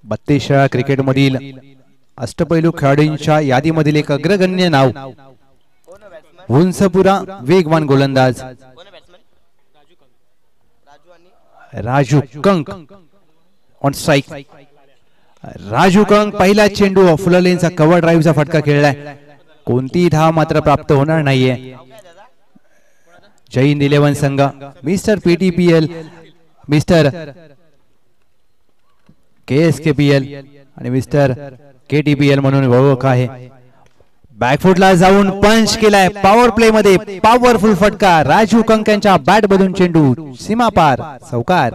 32 cricket मधील अष्टपैलू खेळाडूंच्या यादीमधील एक अग्रगण्य नाव, हुंसपुरा वेगवान गोलंदाज राजू कंक ऑन स्ट्राइक। राजू कंक पहिला चेंडू फुललेनचा कव्हर ड्राईव्हचा फटका खेळलाय, कोणती धाव मात्र प्राप्त होणार नाहीये। जय हिंद 11 संघ मिस्टर पीटीपीएल, मिस्टर केएसकेपीएल आणि मिस्टर केटीपीएल म्हणून ओळख आहे। बॅकफुटला जाऊन पंच केलाय, पॉवर प्ले मध्ये पॉवरफुल फटका, राजू कंक यांच्या बॅट मधून चेंडू सीमा पार, चौकार।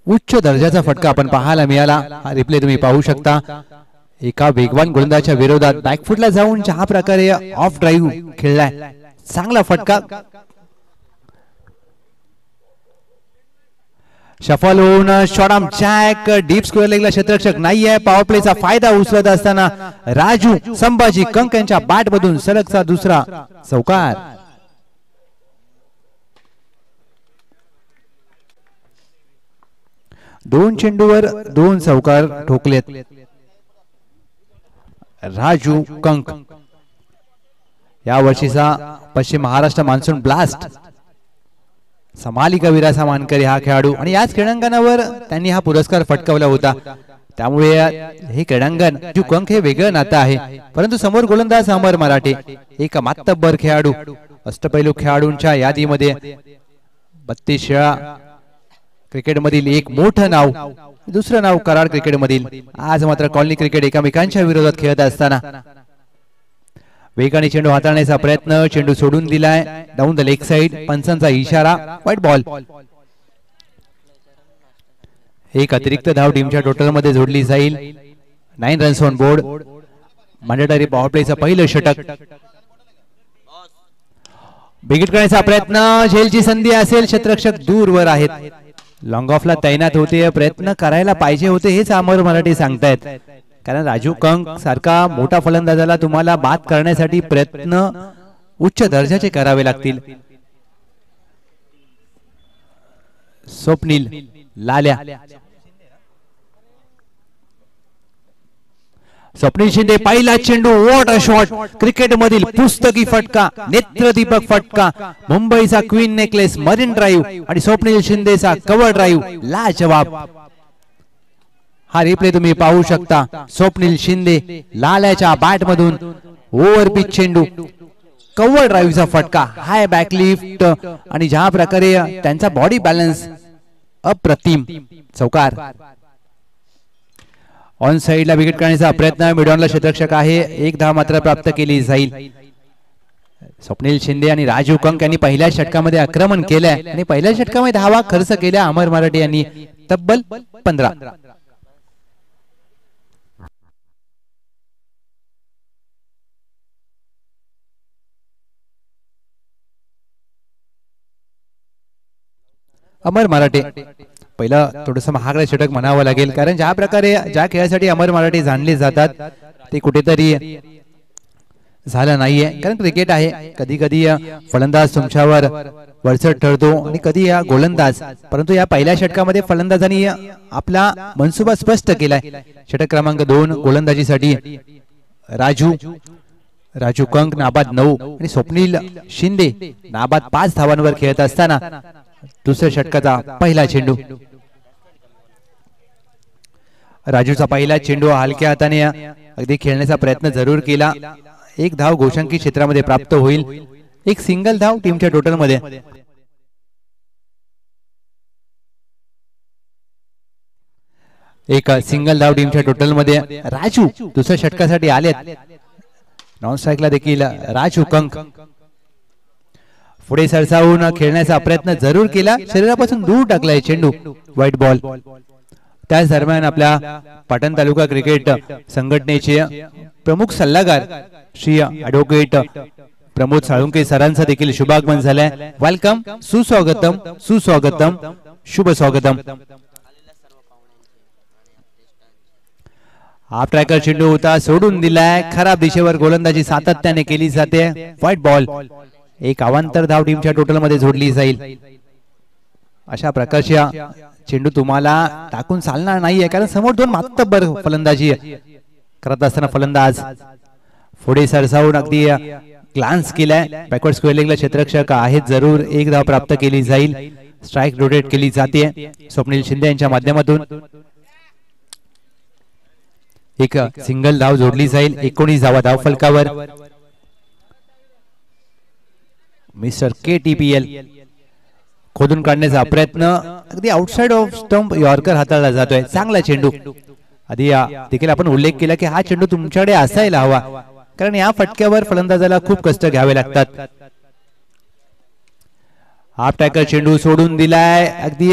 उच्च दर्जाचा फटका आपण पाहायला मिळाला, हा रिप्ले तुम्ही पाहू शकता। एका वेगवान गोलंदाजाच्या विरोधात बॅकफुटला जाऊन ज्या प्रकारे ऑफ ड्राईव्ह खेळलाय, चांगला फटका। शफल होऊन शॉर्ट जॅक डीप स्क्वेअर लेगला क्षेत्ररक्षक नाहीये। पॉवर प्लेचा फायदा उचलत असताना राजू संभाजी कंक यांच्या बॅट मधून सलगचा दुसरा चौकार। दोन चेंडूवर 2 चौकार ठोकलेत राजू कंक। या वर्षीचा पश्चिम महाराष्ट्र मान्सून ब्लास्ट समालिका विरासा मानकरी हा खेळाडू, आणि याच क्रीडांगणावर त्यांनी हा पुरस्कार पटकावला होता। त्यामुळे हे क्रीडांगण राजू कंक हे वेगळं नातं आहे। परंतु समोर गोलंदाज अमर मराठे, एक मातब्बर खेळाडू, अष्टपैलू खेळाडूंच्या यादीमध्ये 32 क्रिकेट मधील एक मोठं नाव, दुसरं नाव कराड क्रिकेट मधील। आज मात्र कॉलनी क्रिकेट एकमेकांच्या विरोधात खेळत असताना वेगाने चेंडू हाताळण्याचा प्रयत्न, चेंडू सोडून दिलाय डाऊन द लेग साइड, पंचांचा इशारा, व्हाईट बॉल। एक अतिरिक्त धाव टीमच्या टोटल मध्ये जोडली जाईल, 9 runs on board. Mandatory power प्लेचं पहिलं षटक, बिगिट करण्याचा प्रयत्न, झेलची संधी असेल, क्षेत्ररक्षक दूरवर आहेत, लॉंग ऑफला तैनात होते, प्रयत्न करायला पाहिजे होते हेच अमर मराठे सांगतायत। कारण राजू कंक सारखा मोठा फलंदाजाला तुम्हाला बाद करण्यासाठी प्रयत्न उच्च दर्जाचे करावे लागतील। स्वप्नील लाल्या, स्वप्नील शिंदे पहिला चेंडू, व्हॉट अ शॉट, क्रिकेट मधील पुस्तकी फटका, नेत्रदीपक फटका, मुंबईचा क्वीन नेकलेस मरीन ड्राईव्ह आणि स्वप्नील शिंदेचा कव्हर ड्राईव्ह लाजवाब। हा रिप्ले तुम्ही पाहू शकता, स्वप्नील शिंदे लाल्याच्या बॅट मधून ओव्हर पिच चेंडू, कव्हर ड्राईव्हचा फटका, हाय बॅकलिफ्ट, आणि ज्या प्रकारे त्यांचा बॉडी बॅलन्स अप्रतिम, चौकार। ऑन साइडला विकेट काढण्याचा प्रयत्न, मिडॉनला क्षेत्ररक्षक आहे, एक धाव मात्र प्राप्त केली जाईल। स्वप्नील शिंदे आणि राजू कंक यांनी पहिल्या षटकामध्ये आक्रमण केलंय आणि पहिल्या षटकामध्ये धावा खर्च केल्या अमर मराठे यांनी तब्बल 15। अमर मराठे पहिला थोडंसं महागडं षटक म्हणावं लागेल, कारण ज्या प्रकारे ज्या खेळासाठी अमर मराठे जाणले जातात ते कुठेतरी झालं नाहीये। कारण क्रिकेट आहे, कधी कधी फलंदाज तुमच्यावर वरचढ ठरतो आणि कधी या गोलंदाज, परंतु या पहिल्या षटकामध्ये फलंदाजांनी आपला मनसुबा स्पष्ट केलाय। षटक क्रमांक 2 गोलंदाजीसाठी राजू कंक नाबाद 9 आणि स्वप्नील शिंदे नाबाद 5 धावांवर खेळत असताना दुसऱ्या षटकाचा पहिला चेंडू, राजूचा पहिला चेंडू हलक्या हाताने अगदी खेळण्याचा प्रयत्न जरूर केला, एक धाव गोशांकी क्षेत्रामध्ये प्राप्त होईल, एक सिंगल धाव टीमच्या टोटल मध्ये। एक सिंगल धाव टीमच्या टोटल मध्ये राजू दुसऱ्या षटकासाठी आलेत। नॉन स्ट्राइकला देखील राजू कंक पुढे सरसावून खेळण्याचा प्रयत्न जरूर केला, शरीरापासून दूर टाकलाय चेंडू, व्हाईट बॉल। त्याच दरम्यान आपल्या पाटण तालुका क्रिकेट संघटनेचे प्रमुख सल्लागार श्री ॲडव्होकेट प्रमोद साळुंके सरांचा देखील शुभागमन झालंय। वेलकम, सुस्वागतम, सुस्वागतम, शुभ स्वागतम। हा ट्रॅकर चेंडू होता, सोडून दिलाय, खराब दिशेवर गोलंदाजी सातत्याने केली जाते, व्हाईट बॉल। एक अवांतर धाव टीमच्या टोटल मध्ये जोडली जाईल. अशा प्रकारच्या चेंडू तुम्हाला टाकून चालणार नाहीये, कारण समोर दोन मातब्बर फलंदाजी करत असताना फलंदाज पुढे सरसावून अगदी ग्लान्स केलाय. बॅकवर्ड स्क्वेअर लेगला क्षेत्ररक्षक आहेत जरूर. एक धाव प्राप्त केली जाईल. स्ट्राइक रोटेट केली जाते स्वप्नील शिंदे यांच्या माध्यमातून. एक सिंगल धाव जोडली जाईल. 19 धावा धाव फलकावर. मिस्टर KTPL खोदून काढण्याचा प्रयत्न, अगदी आउटसाइड ऑफ स्टंप यॉर्कर हाताळला जातोय. चांगला चेंडू. आधी देखील आपण उल्लेख केला की हा चेंडू तुमच्याकडे असायला हवा, कारण या फटक्यावर फलंदाजाला खूप कष्ट घ्यावे लागतात. हाफ टॅकर चेंडू सोडून दिलाय. अगदी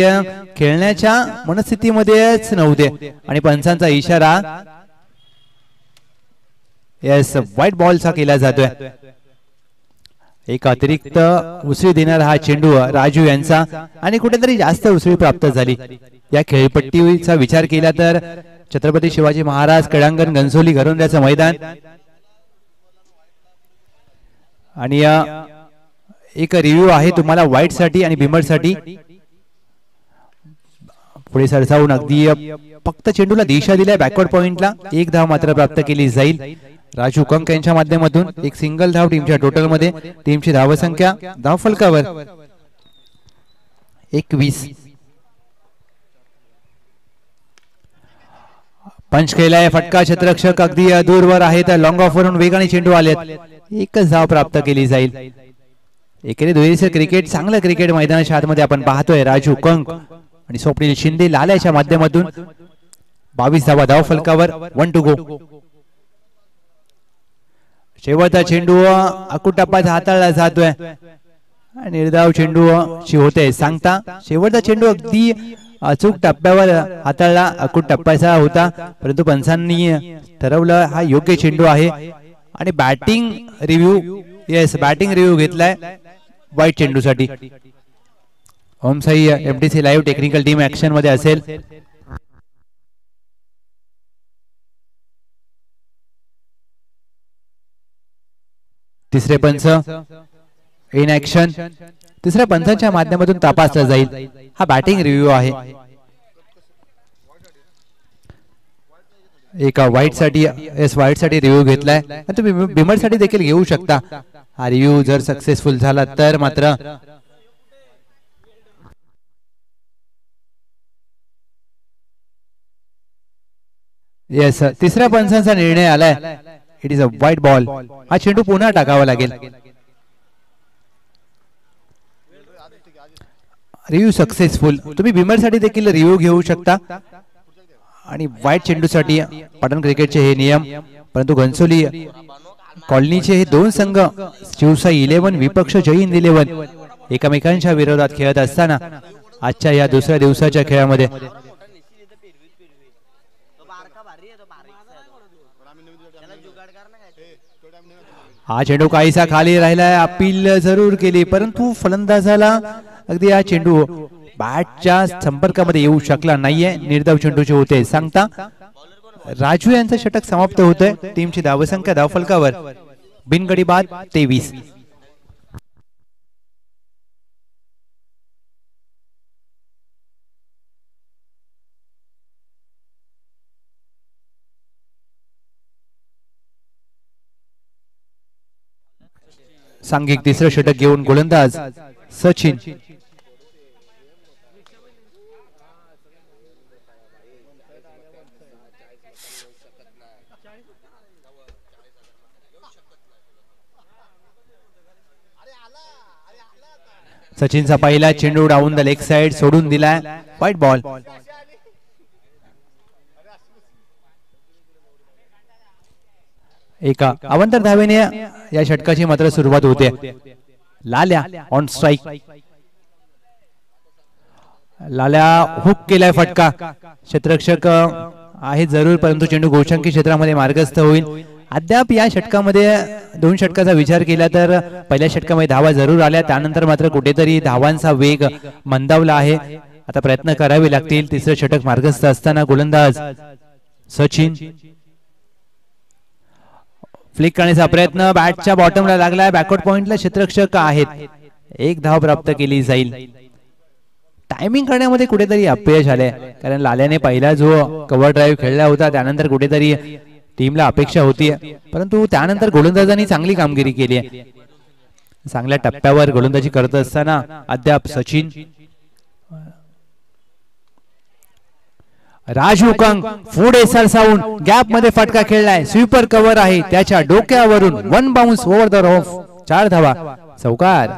खेळण्याच्या मनस्थितीमध्येच नव्हते आणि पंचांचा इशारा येस व्हाईट बॉलचा केला जातोय. एक अतिरिक्त उसळी देणारा हा चेंडू राजू यांचा, आणि कुठेतरी जास्त उसळी प्राप्त झाली. या खेळपट्टीचा विचार केला तर छत्रपती शिवाजी महाराज क्रीडांगण घनसोली घरोंद्याचं मैदान, आणि एक रिव्ह्यू आहे तुम्हाला व्हाईट साठी आणि बिमर साठी. पुढे सरसावून अगदी फक्त चेंडूला दिशा दिल्या बॅकवर्ड पॉइंटला. एक धाव मात्र प्राप्त केली जाईल राजू कंक यांच्या माध्यमातून. एक सिंगल धाव टीमच्या टोटल मध्ये. टीमची धावसंख्या धाव फलकावर 21. पंच केलाय. फटका क्षेत्ररक्षक अगदी दूरवर आहेत. लॉंग ऑफ वरून वेगाने चेंडू आलेत. एकच धाव प्राप्त केली जाईल. एकेरी दुहेरीचं क्रिकेट, चांगलं क्रिकेट मैदानाच्या आतमध्ये आपण पाहतोय. राजू कंक आणि स्वप्नील शिंदे लाल्याच्या माध्यमातून. 22 धावा धाव फलकावर. 1 to go. शेवटचा चेंडू अकुटप्पाचा हाताळला जातोय. निर्धाव चेंडू ची होते सांगता. शेवटचा चेंडू अगदी अचूक टप्प्यावर हाताळला. अकूट टप्प्याचा होता, परंतु पंचांनी ठरवलं हा योग्य चेंडू आहे. आणि batting review, yes batting review घेतलाय वाईट चेंडू साठी. Om Sai MTC live technical team action मध्ये असेल. तिसरे पंच इन ऍक्शन. तिसऱ्या पंचांच्या माध्यमातून तपासला जाईल. हा बॅटिंग रिव्ह्यू आहे. एका व्हाईट साठी, एस व्हाईट साठी रिव्ह्यू घेतलाय. तुम्ही बिमर साठी देखील घेऊ शकता. हा रिव्ह्यू जर सक्सेसफुल झाला तर मात्र येस तिसऱ्या पंचांचा निर्णय आलाय. It is a white ball. हा चेंडू पुन्हा टाकावा लागेल. Review successful. तुम्ही बिमर साठी देखील रिव्ह्यू घेऊ शकता. आणि व्हाईट चेंडू साठी पाटण क्रिकेटचे हे नियम, परंतु घनसोली कॉलनीचे हे दोन संघ शिवसाई 11 विपक्ष जय हिंद 11 एकमेकांच्या विरोधात खेळत असताना आजच्या या दुसऱ्या दिवसाच्या खेळामध्ये हा चेंडू काहीसा खाली राहिलाय. अपील जरूर केली, परंतु फलंदाजाला अगदी हा चेंडू बॅटच्या संपर्कामध्ये येऊ शकला नाहीये. निर्धाव चेंडूचे होते सांगता. राजू यांचं षटक समाप्त होतंय. टीमची धावसंख्या धावफलकावर बिनगडी बाद 23. सांघिक तिसरं षटक घेऊन गोलंदाज सचिन. सचिनचा पहिला चेंडू डाऊन द लेग साइड सोडून दिलाय. White ball. एका अवंतर धावेने या षटकाची मात्र सुरुवात होते. लाल्या ऑन स्ट्राइक. लाल्या हुक केलाय फटका. क्षेत्ररक्षक आहे जरूर, परंतु चेंडू गोलशंकी क्षेत्रामध्ये मार्गस्थ होईल. अद्याप या षटकामध्ये दोन षटकाचा विचार केला तर पहिल्या षटकामध्ये धावा जरूर आल्या, त्यानंतर मात्र कुठेतरी धावांचा वेग मंदावला आहे. आता प्रयत्न करावे लागतील. तिसरं षटक मार्गस्थ असताना गोलंदाज सचिन. फ्लिक करण्याचा प्रयत्न बॅटच्या बॉटमला लागलाय, बॅकवर्ड पॉइंटला क्षेत्ररक्षक आहेत, एक धाव प्राप्त केली जाईल. टायमिंग करण्यामध्ये कुठेतरी अपयश आले, कारण लाल्याने पहिला जो कव्हर ड्राईव्ह खेळला होता त्यानंतर कुठेतरी टीमला अपेक्षा होती, परंतु त्यानंतर गोलंदाजांनी चांगली कामगिरी केली आहे. चांगल्या टप्प्यावर गोलंदाजी करत असताना अद्याप सचिन, राजू कंक पुढे सरसावून गॅप मध्ये फटका खेळलाय, स्वीपर कव्हर आहे, त्याच्या डोक्यावरून one bounce over the rough, 4 धावा, चौकार.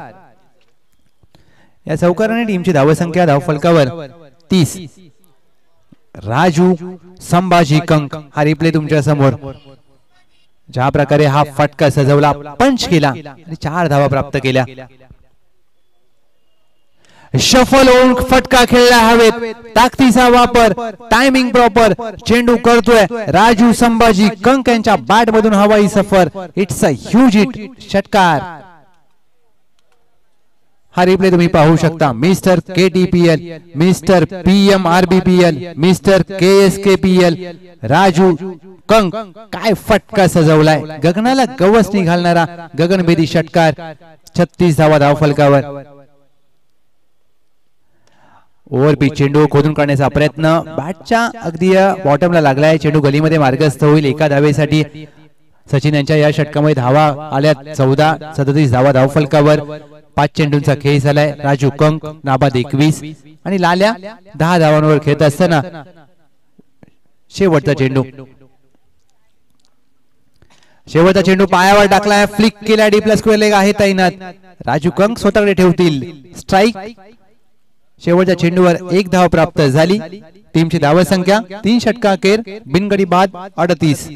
या चौकाराने टीमची धावसंख्या धावफलकावर 30. राजू संभाजी कंक, हा रिप्ले तुमच्या समोर, ज्या प्रकारे हा फटका सजवला, पंच केला आणि 4 धावा प्राप्त केल्या. शफल होऊन फटका खेळला हवेत, ताकदीचा वापर, टायमिंग प्रॉपर, चेंडू करतोय राजू संभाजी कंक यांच्या बॅट मधून हवाई सफर, इट्स अ ह्यूज हिट, षटकार. हा रिप्ले तुम्ही पाहू शकता. Mister KTPL, mister PMRBPL, mister KSKPL, Raju Kank, काय फटका सजवलाय, गगनाला गवस निघालणारा गगनभेदी षटकार, 36 धावा धावफलकावर. ओव्हरपिच चेंडू खोदून काढण्याचा प्रयत्न, बॅटच्या अगदी बॉटमला लागलाय, चेंडू गलीमध्ये मार्गस्थ होईल, एका धावेसाठी. सचिन यांच्या या षटकामध्ये धावा आल्या 14, 37 धावा धावफलकावर. 5 चेंडूंचा खेळ झालाय. राजू कंक नाबाद 21 आणि लाल्या 10 धावांवर खेळत असताना शेवटचा चेंडू पायावर टाकलाय, फ्लिक केला, डीपला स्क्वेअर लेग आहे तैनात. राजू कंक स्वतःकडे ठेवतील, स्ट्राईक. शेवटच्या चेंडूवर 1 धाव प्राप्त झाली. टीमची धावसंख्या 3 षटकाखेर बिनगडी बाद 38.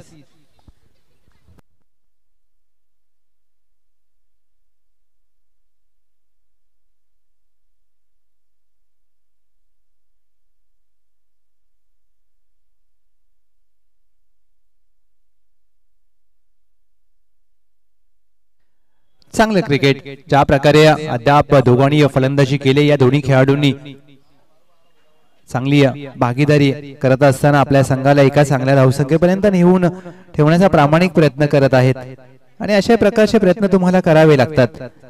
चांगलं क्रिकेट, ज्या प्रकारे अद्याप दोघांनी फलंदाजी केली, या दोन्ही खेळाडूंनी चांगली भागीदारी करत असताना आपल्या संघाला एका चांगल्या धावसंख्येपर्यंत नेऊन ठेवण्याचा प्रामाणिक प्रयत्न करत आहेत. आणि अशा प्रकारचे प्रयत्न तुम्हाला करावे लागतात,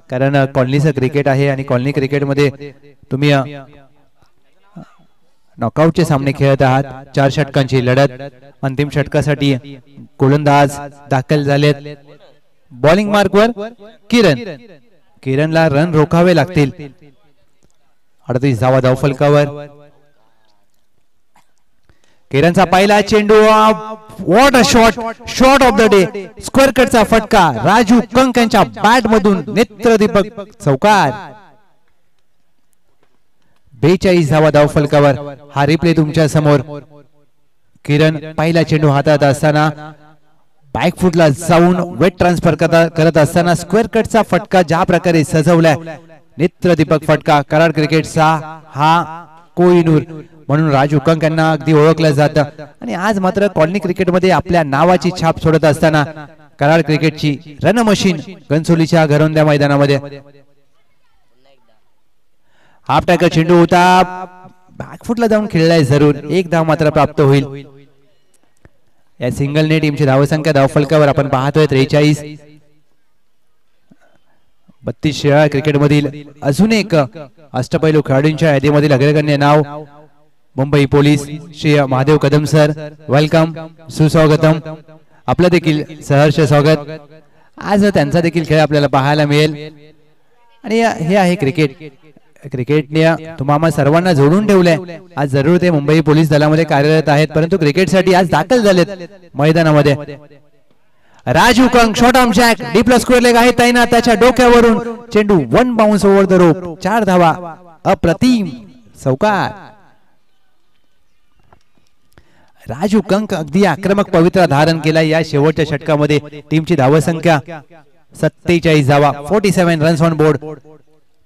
कारण कॉलनीचं क्रिकेट आहे आणि कॉलनी क्रिकेटमध्ये तुम्ही नॉकआउटचे सामने खेळत आहात. 4 षटकांची लढत, अंतिम षटकासाठी गोलंदाज दाखल झालेत. बॉलिंग मार्कवर किरणला रन रोखावे लागतील. 38 धावा धावफलकावर. किरणचा पहिला चेंडू, what a shot of the day, square कटचा फटका, राजू कंक यांच्या बॅट मधून नेत्रदीपक, चौकार. 42 धावा धावफलकावर. हा रिप्ले तुमच्या समोर. किरण पहिला चेंडू हातात असताना बॅकफुटला जाऊन वेट ट्रान्सफर करत असताना स्क्वेअर कटचा फटका ज्या प्रकारे सजवलाय, नेत्रदीपक फटका. कराड क्रिकेटचा हा कोहिनूर म्हणून राजू कंक यांना अगदी ओळखलं जातं. आणि आज मात्र कॉलनी क्रिकेटमध्ये आपल्या नावाची छाप सोडत असताना कराड क्रिकेटची रन मशीन घनसोलीच्या घरोंद्या मैदानामध्ये. हाफ टॅकर चेंडू होता, बॅकफुटला जाऊन खेळलाय जरूर, 1 धाव मात्र प्राप्त होईल. या सिंगलने टीमची धावसंख्या धावफलकावर आपण पाहतोय 43. 32 शेळा क्रिकेटमधील अजून एक अष्टपैलू खेळाडूंच्या यादीमधील अग्रगण्य नाव Mumbai police Shri Mahadev Kadam sir, welcome, सुस्वागतम. आपलं देखील सहर्ष स्वागत. आज त्यांचा देखील खेळ आपल्याला पाहायला मिळेल. आणि हे आहे क्रिकेट. क्रिकेटने तुम्हाला सर्वांना जोडून ठेवलंय. आज जरूर ते मुंबई पोलीस दलामध्ये कार्यरत आहेत, परंतु क्रिकेटसाठी आज दाखल झालेत मैदानामध्ये. Raju Kank short arm jack, डीपला स्क्वेअर लेग आहे तैनात, त्याच्या डोक्यावरून चेंडू one bounce over the rope, 4 धावा, अप्रतिम, चौकार. राजू कंक अगदी आक्रमक पवित्रा धारण केला. या शेवटच्या षटकामध्ये टीमची धावसंख्या 47 धावा, 47 रन्स ऑन बोर्ड.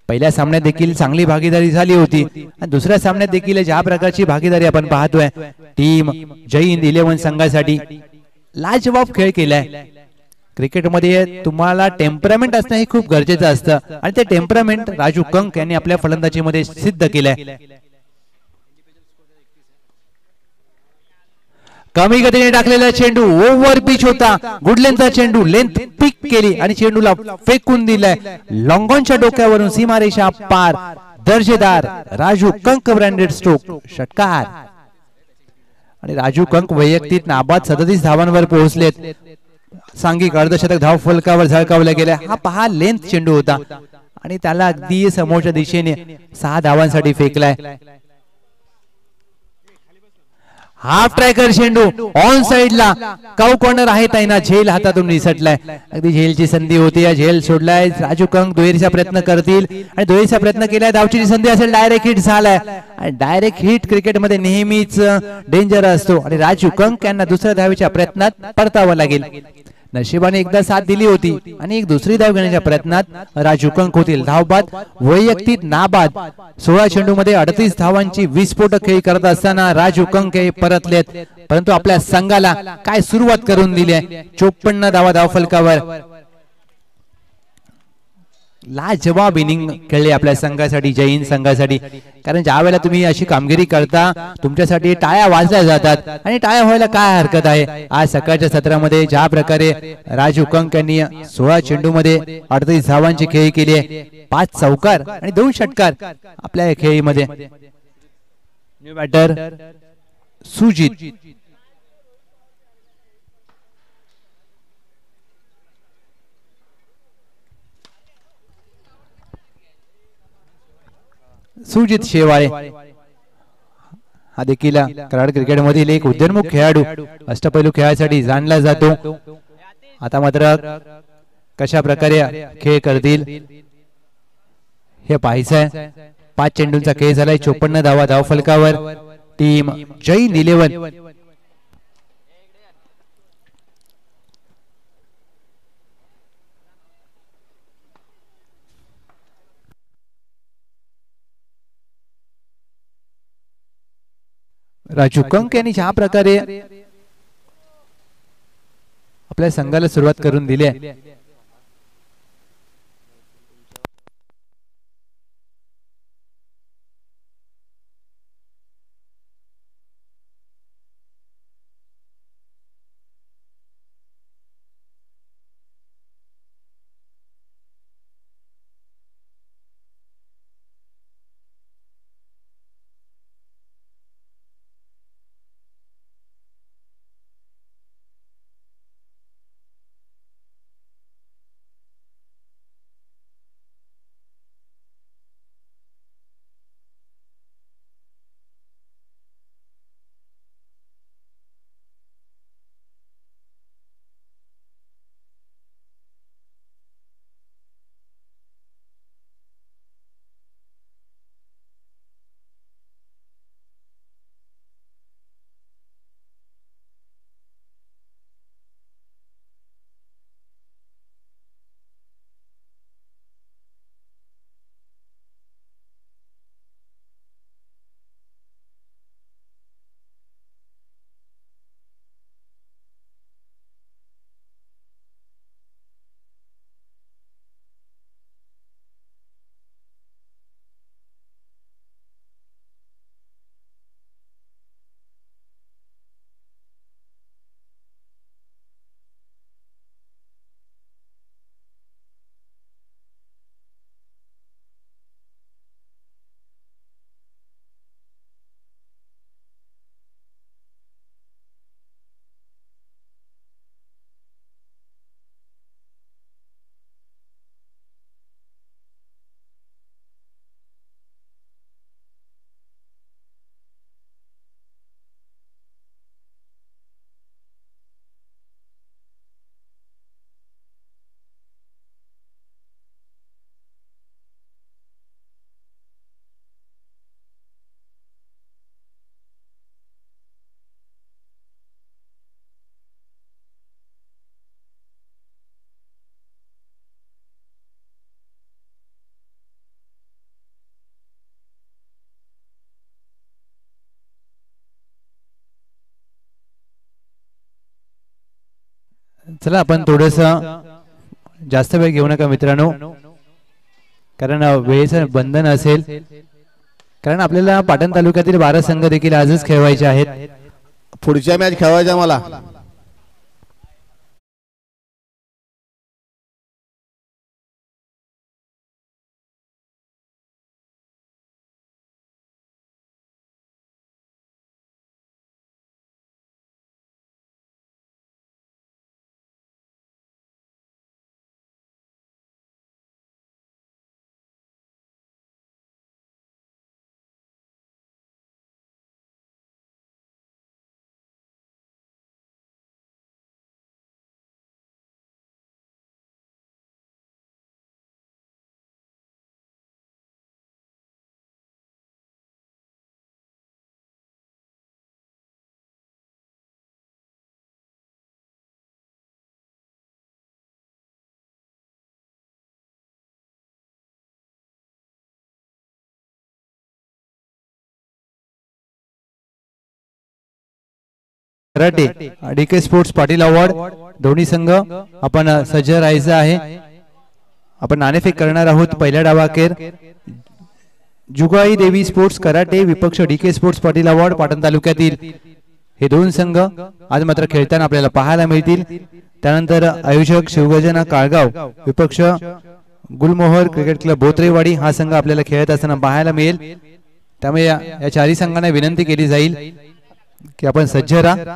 पहिल्या सामन्यात देखील चांगली भागीदारी झाली होती आणि दुसऱ्या सामन्यात देखील ज्या प्रकारची भागीदारी आपण पाहतोय, टीम जय हिंद 11 संघासाठी लाजवाब खेळ केलाय. क्रिकेटमध्ये तुम्हाला टेम्परामेंट असणं हे खूप गरजेचं असतं आणि ते टेम्परामेंट राजू कंक यांनी आपल्या फलंदाजीमध्ये सिद्ध केलंय. कमी गतीने टाकलेला चेंडू ओव्हर पिच होता. गुडलेनचा चेंडू लेंथ पिक केली आणि चेंडूला फेकून दिलाय लॉंगॉनच्या डोक्यावरून सीमारेषा पार. दर्जेदार राजू कंक ब्रँडेड स्ट्रोक षटकार. आणि राजू कंक वैयक्तिक नाबाद 37 धावांवर पोहोचलेत. सांघिक अर्धशतक धाव फलकावर झळकावला गेला. हा पहा लेंथ चेंडू होता आणि त्याला अगदी समोरच्या दिशेने 6 धावांसाठी फेकलाय. हाफ ट्रॅकर चेंडू ऑन साइडला काऊ कॉर्नर आहे ताईना झेल हातातून निसटलाय. अगदी झेलची संधी होती. या झेल सोडलाय. राजू कंक दुहेरीचा प्रयत्न करतील आणि दुहेरीचा प्रयत्न केलाय. धावची संधी असेल. डायरेक्ट हिट झालाय आणि डायरेक्ट हिट क्रिकेटमध्ये नेहमीच डेंजर असतो आणि राजू कंक यांना दुसऱ्या धावेच्या प्रयत्नात परतावं लागेल. नशिबाने एकदा साथ दिली होती आणि एक दुसरी धाव घेण्याच्या प्रयत्नात राजू कंक होतील. धावबाद वैयक्तिक नाबाद 16 चेंडूमध्ये 38 धावांची विस्फोटक खेळी करत असताना राजू कंक हे परतलेत. परंतु आपल्या संघाला काय सुरुवात करून दिली आहे. 54 धावा धावफलकावर. लाजवाब इनिंग खेळले आपल्या संघासाठी, जय हिंद संघासाठी. कारण ज्या वेळेला तुम्ही अशी कामगिरी करता तुमच्यासाठी टाळ्या वाजल्या जातात आणि टाळ्या व्हायला काय हरकत आहे. आज सकाळच्या सत्रामध्ये ज्या प्रकारे राजू कंक यांनी 16 चेंडूमध्ये 38 धावांची खेळी केली आहे. 5 चौकार आणि 2 षटकार आपल्या खेळीमध्ये. New batter Sujit. सुजित शेवाळे हा देखील कराड क्रिकेट मधील एक उदयोन्मुख खेळाडू, अष्टपैलू खेळासाठी जाणला जातो. आता मात्र कशा प्रकारे खेळ करतील हे पाहायचंय. 5 चेंडूंचा खेळ झालाय. 54 धावा धावफलकावर. टीम जैन 11. राजू कंक यांनी ज्या प्रकारे आपल्या संघाला सुरुवात करून दिली आहे. चला आपण थोडस जास्त वेळ घेऊ नका मित्रांनो, कारण वेळेचं बंधन असेल. कारण आपल्याला पाटण तालुक्यातील 12 संघ देखील आजच खेळवायचे आहेत. पुढच्या मॅच खेळवायच्या मला. Karate DK sports Patil award दोन्ही संघ आपण सज्ज राहायचं आहे. आपण नाणेफेक करणार आहोत. पहिल्या डावाखेर जुगाई देवी स्पोर्ट्स कराटे विपक्ष DK sports Patil award Patan तालुक्यातील हे दोन संघ आज मात्र खेळताना आपल्याला पाहायला मिळतील. त्यानंतर आयोजक शिवगर्जना काळगाव विपक्ष गुलमोहर क्रिकेट क्लब बोत्रेवाडी हा संघ आपल्याला खेळत असताना पाहायला मिळेल. त्यामुळे या चारही संघांना विनंती केली जाईल की आपण सज्ज राहा.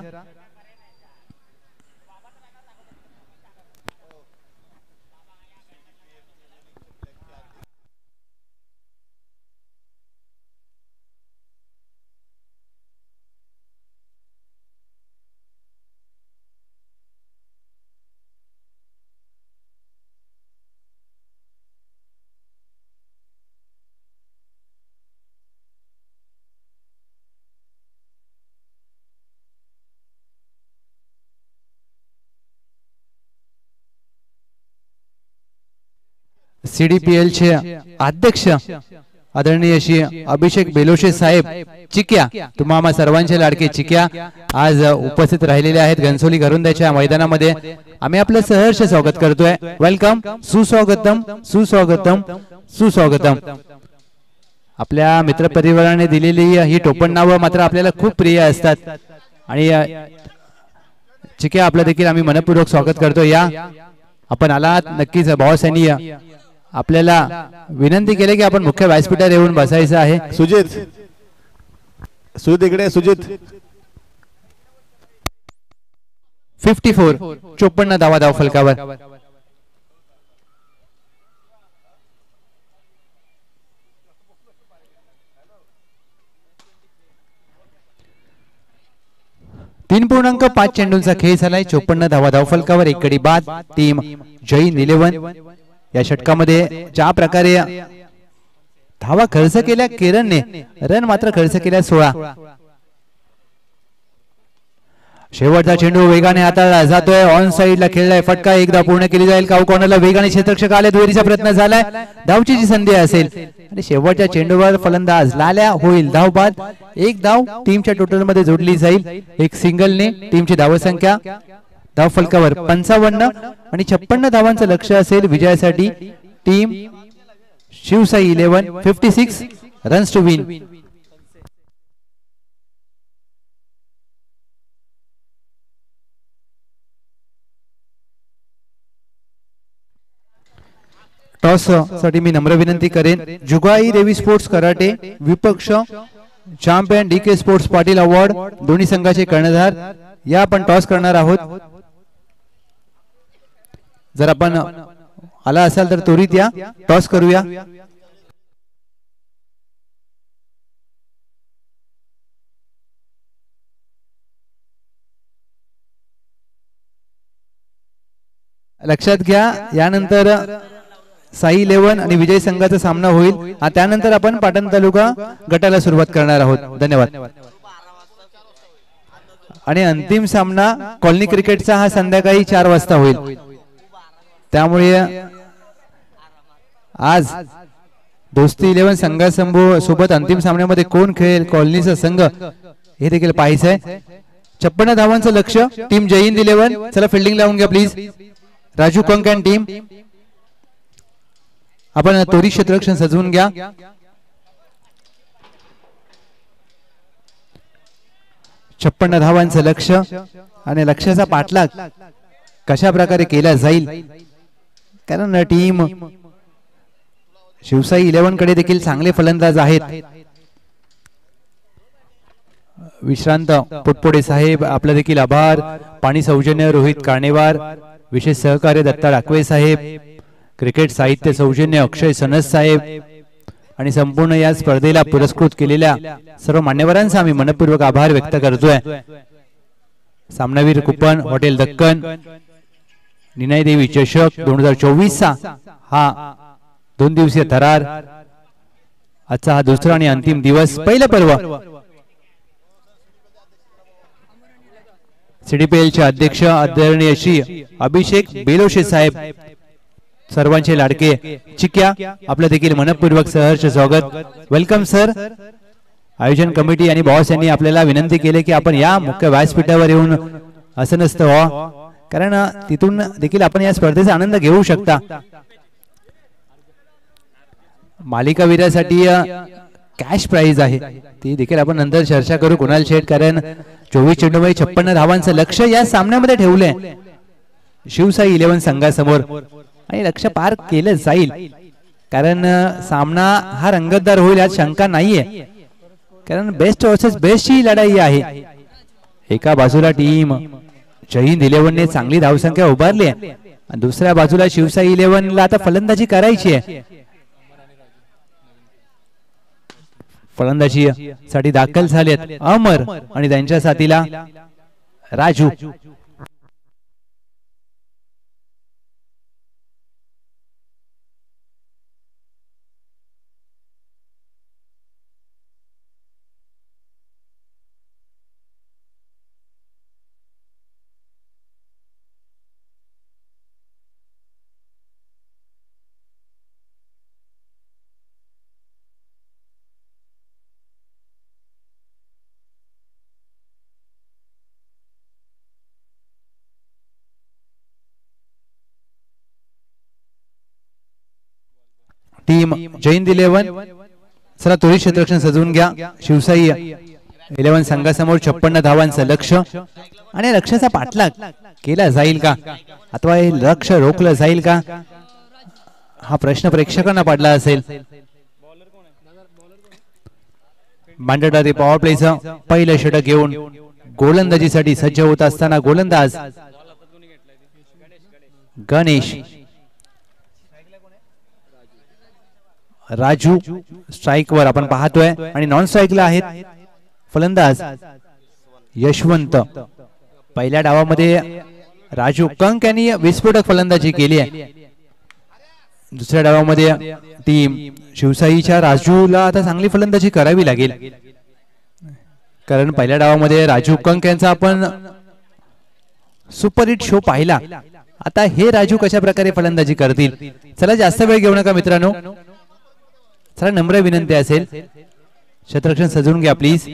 सीडीपीएल चे अध्यक्ष आदरणीय श्री अभिषेक बेलोशे साहेब चिक्या, तुम्हा सर्वांचे लाडके चिक्या आज उपस्थित राहिलेले आहेत घनसोली घरुंद्याच्या मैदानामध्ये. आम्ही आपलं सहर्ष स्वागत करतोय. वेलकम, सुस्वागतम सुस्वागतम सुस्वागतम. आपल्या मित्रपरिवाराने दिलेली ही टोपण नावं मात्र आपल्याला खूप प्रिय असतात आणि चिक्या आपलं देखील आम्ही मनपूर्वक स्वागत करतो. या आपण आलात नक्कीच. भाऊसांनी आपल्याला विनंती केली की आपण मुख्य व्यासपीठावर येऊन बसायचं आहे. सुजित इकडे. सुजित 54 54 धावा धाव फलकावर. तीन 3.5 चेंडूंचा खेळ झालाय. 54 धावा धाव फलकावर. एक गडी बाद. टीम जैन 11 या षटकामध्ये ज्या प्रकारे धावा खर्च केल्या किरणने, रन मात्र खर्च केल्या 16. शेवटचा चेंडू वेगाने हाताळला जातोय. ऑन साइडला खेळलाय. फटका एकदा पूर्ण केली जाईल. काऊ कॉर्नरला वेगाने क्षेत्ररक्षक आले. दुहेरीचा प्रयत्न झालाय. धावची जी संधी असेल आणि शेवटच्या चेंडूवर फलंदाज लाल्या होईल धाव बाद. एक धाव टीमच्या टोटल मध्ये जोडली जाईल. एक सिंगलने टीमची धावसंख्या धाव फलकावर 55 आणि 56 धावांचं लक्ष असेल विजयासाठी. Team Shivsai 11 56 runs to win. Toss साठी मी नम्र विनंती करेन. जुगाई देवी स्पोर्ट्स कराटे विपक्ष champion DK sports Patil award दोन्ही संघाचे कर्णधार या आपण टॉस करणार आहोत. जर आपण आला असाल तर त्वरित या, टॉस करूया. लक्षात घ्या यानंतर साई 11 आणि विजय संघाचा सामना होईल. त्यानंतर आपण पाटण तालुका गटाला सुरुवात करणार आहोत. धन्यवाद. आणि अंतिम सामना कॉलनी क्रिकेटचा हा संध्याकाळी 4 वाजता होईल. त्यामुळे आज दोस्ती 11 संघासोबत अंतिम सामन्यामध्ये कोण खेळेल कॉलनीचा संघ हे देखील पाहायचंय. 56 धावांचं लक्ष टीम जैन 11. चला फिल्डिंग लावून घ्या please. Raju Kank and team आपण त्वरित क्षेत्ररक्षण सजवून घ्या. 56 धावांचं लक्ष आणि लक्ष्याचा पाठलाग कशा प्रकारे केला जाईल, कारण टीम शिवसाई 11 कडे देखील चांगले फलंदाज आहेत. विश्रांत पुटपुडे साहेब आपला देखील आभार. पाणी सौजन्य रोहित काणेवार, विशेष सहकार्य दत्ता डाकवे साहेब, क्रिकेट साहित्य सौजन्य अक्षय सनस साहेब आणि संपूर्ण या स्पर्धेला पुरस्कृत केलेल्या सर्व मान्यवरांचा आम्ही मनपूर्वक आभार व्यक्त करतोय. सामनावीर कुपन हॉटेल दक्कन निनाई देवी चषक 2024 चा हा 2 दिवसीय थरार. आजचा हा दुसरा आणि अंतिम दिवस. पहिलं पर्व सीडीपीएलचे अध्यक्ष आदरणीय श्री अभिषेक बेलोशे साहेब, सर्वांचे लाडके चिक्या, आपलं देखील मनपूर्वक सहर्ष स्वागत. Welcome sir. आयोजन कमिटी आणि बॉस यांनी आपल्याला विनंती केली की आपण या मुख्य व्यासपीठावर येऊन असं नसतं व्हा, कारण तिथून देखील आपण या स्पर्धेचा आनंद घेऊ शकता. मालिका वीरासाठी कॅश प्राइज आहे, ती देखील आपण नंतर चर्चा करू. कुणाल शेठ, कारण 24 चेंडूमध्ये 56 धावांचं लक्ष या सामन्यामध्ये ठेवलंय शिवसाई 11 संघासमोर आणि लक्ष पार केलं जाईल, कारण सामना हा रंगतदार होईल यात शंका नाहीये, कारण बेस्ट वर्सेस बेस्टची लढाई आहे. एका बाजूला टीम जय हिंद 11 ने चांगली धावसंख्या उभारली आहे आणि दुसऱ्या बाजूला शिवसाई 11 ला आता फलंदाजी करायची आहे. फलंदाजी साठी दाखल झालेत अमर आणि त्यांच्या साथीला राजू. टीम जय हिंद 11 चला त्वरित क्षेत्ररक्षण सजवून घ्या. शिवसाई 11 संघासमोर 56 धावांचं लक्ष आणि लक्ष्याचा पाठलाग केला जाईल का अथवा हे लक्ष रोखलं जाईल का, हा प्रश्न प्रेक्षकांना पडला असेल. मांडटारी पॉवर प्लेचं पहिलं षटक घेऊन गोलंदाजीसाठी सज्ज होत असताना गोलंदाज गणेश. राजू स्ट्राइक वर आपण पाहतोय आणि नॉन स्ट्राइकला आहेत फलंदाज यशवंत. पहिल्या डावामध्ये राजू कंक यांनी विस्फोटक फलंदाजी केली आहे. दुसऱ्या डावामध्ये टीम शिवसाईच्या राजूला आता चांगली फलंदाजी करावी लागेल, कारण पहिल्या डावामध्ये राजू कंक यांचा आपण सुपरहिट शो पाहिला. आता हे राजू कशा प्रकारे फलंदाजी करतील. चला जास्त वेळ घेऊ नका मित्रांनो, चला नम्र विनंती असेल क्षेत्ररक्षण सजवून घ्या प्लीज.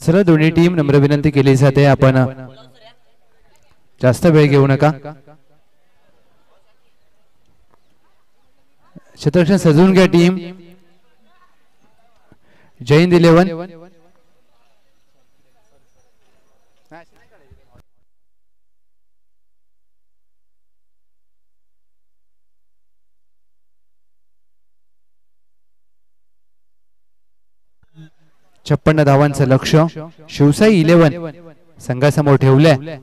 चला दोन्ही टीम नम्र विनंती केली जाते आपण जास्त वेळ घेऊ नका. क्षेत्ररक्षण सजवून घ्या टीम. जय हिंद 11. छप्पन्न धावांचं लक्ष शिवसाई 11 संघासमोर ठेवलंय.